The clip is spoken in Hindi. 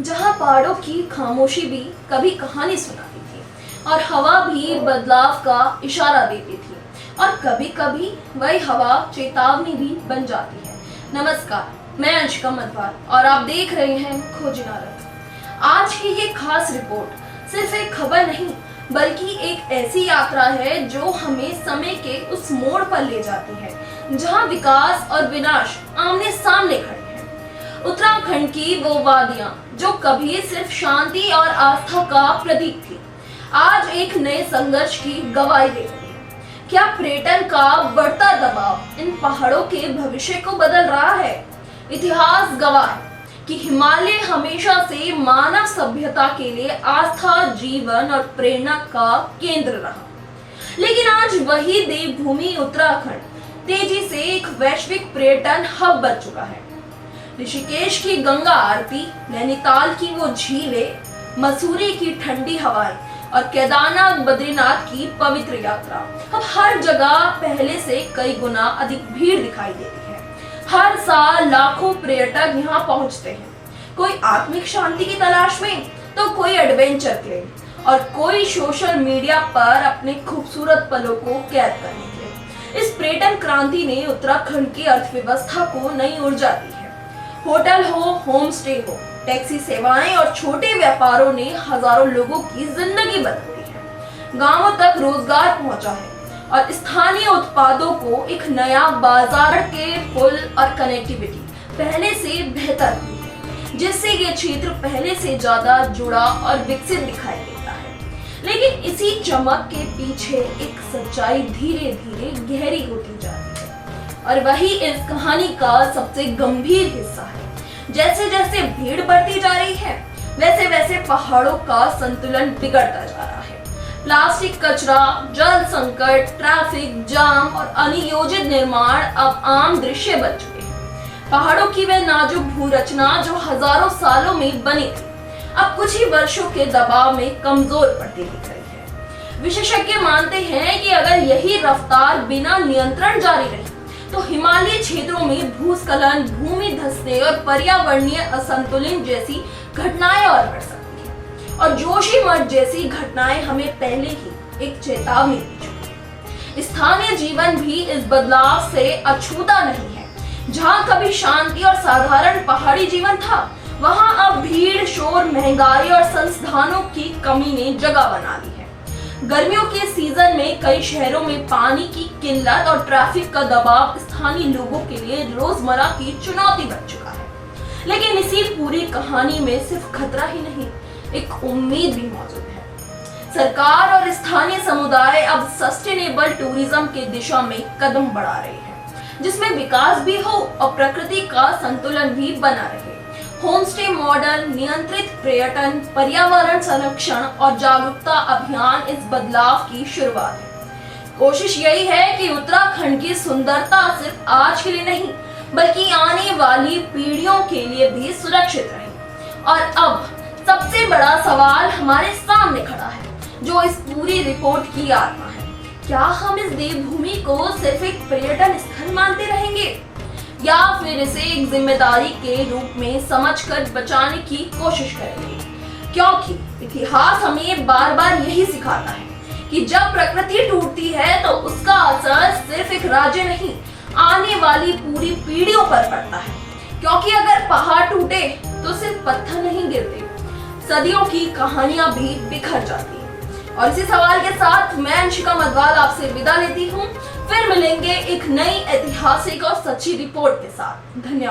जहां पहाड़ों की खामोशी भी कभी कहानी सुनाती थी और हवा भी बदलाव का इशारा देती थी और कभी कभी वही हवा चेतावनी भी बन जाती है। नमस्कार, मैं अंशिका मधवार और आप देख रहे हैं खोजना रथ। आज की ये खास रिपोर्ट सिर्फ एक खबर नहीं बल्कि एक ऐसी यात्रा है जो हमें समय के उस मोड़ पर ले जाती है जहां विकास और विनाश आमने सामने खड़े हैं। उत्तराखंड की वो वादियां जो कभी सिर्फ शांति और आस्था का प्रतीक थी, आज एक नए संघर्ष की गवाही दे रही है। क्या पर्यटन का बढ़ता दबाव इन पहाड़ों के भविष्य को बदल रहा है? इतिहास गवाह है कि हिमालय हमेशा से मानव सभ्यता के लिए आस्था, जीवन और प्रेरणा का केंद्र रहा। लेकिन आज वही देवभूमि उत्तराखंड तेजी से एक वैश्विक पर्यटन हब बन चुका है। ऋषिकेश की गंगा आरती, नैनीताल की वो झीलें, मसूरी की ठंडी हवाएं और केदारनाथ बद्रीनाथ की पवित्र यात्रा, अब हर जगह पहले से कई गुना अधिक भीड़ दिखाई देती है। हर साल लाखों पर्यटक यहाँ पहुँचते हैं, कोई आत्मिक शांति की तलाश में तो कोई एडवेंचर के लिए और कोई सोशल मीडिया पर अपने खूबसूरत पलों को कैद करने के लिए। इस पर्यटन क्रांति ने उत्तराखंड की अर्थव्यवस्था को नई ऊर्जा दी है। होटल हो, होम स्टे हो, टैक्सी सेवाएं और छोटे व्यापारों ने हजारों लोगों की जिंदगी बदल दी है। गांवों तक रोजगार पहुंचा है और स्थानीय उत्पादों को एक नया बाजार के पुल और कनेक्टिविटी पहले से बेहतर हुई है, जिससे ये क्षेत्र पहले से ज्यादा जुड़ा और विकसित दिखाई देता है। लेकिन इसी चमक के पीछे एक सच्चाई धीरे धीरे गहरी होती जा रही है और वही इस कहानी का सबसे गंभीर हिस्सा है। जैसे जैसे भीड़ बढ़ती जा रही है वैसे वैसे पहाड़ों का संतुलन बिगड़ता जा रहा है। प्लास्टिक कचरा, जल संकट, ट्रैफिक जाम और अनियोजित निर्माण अब आम दृश्य बन चुके हैं। पहाड़ों की वह नाजुक भू रचना जो हजारों सालों में बनी थी, अब कुछ ही वर्षों के दबाव में कमजोर पड़ती दिख रही है। विशेषज्ञ मानते हैं कि अगर यही रफ्तार बिना नियंत्रण जारी रही तो हिमालयी क्षेत्रों में भूस्खलन, भूमि धंसने और पर्यावरणीय असंतुलन जैसी घटनाएं और बढ़ सकती हैं। और जोशीमठ जैसी घटनाएं हमें पहले ही एक चेतावनी दी चुकी है। स्थानीय जीवन भी इस बदलाव से अछूता नहीं है। जहां कभी शांति और साधारण पहाड़ी जीवन था, वहां अब भीड़, शोर, महंगाई और संसाधनों की कमी ने जगह बना ली है। गर्मियों के सीजन में कई शहरों में पानी की किल्लत और ट्रैफिक का दबाव स्थानीय लोगों के लिए रोजमर्रा की चुनौती बन चुका है। लेकिन इसी पूरी कहानी में सिर्फ खतरा ही नहीं, एक उम्मीद भी मौजूद है। सरकार और स्थानीय समुदाय अब सस्टेनेबल टूरिज्म के दिशा में कदम बढ़ा रहे हैं, जिसमें विकास भी हो और प्रकृति का संतुलन भी बना रहे। होमस्टे मॉडल, नियंत्रित पर्यटन, पर्यावरण संरक्षण और जागरूकता अभियान इस बदलाव की शुरुआत है। कोशिश यही है कि उत्तराखंड की सुंदरता सिर्फ आज के लिए नहीं बल्कि आने वाली पीढ़ियों के लिए भी सुरक्षित रहे। और अब सबसे बड़ा सवाल हमारे सामने खड़ा है, जो इस पूरी रिपोर्ट की आत्मा है। क्या हम इस देवभूमि को सिर्फ एक पर्यटन स्थल मानते रहेंगे या फिर इसे एक जिम्मेदारी के रूप में समझकर बचाने की कोशिश करेंगे? क्योंकि इतिहास हमें बार बार यही सिखाता है कि जब प्रकृति टूटती है तो उसका असर सिर्फ एक राज्य नहीं, आने वाली पूरी पीढ़ियों पर पड़ता है। क्योंकि अगर पहाड़ टूटे तो सिर्फ पत्थर नहीं गिरते, सदियों की कहानियां भी बिखर जाती हैं। और इसी सवाल के साथ मैं अंशिका मधवार आपसे विदा लेती हूँ। फिर मिलेंगे एक नई ऐतिहासिक और सच्ची रिपोर्ट के साथ। धन्यवाद।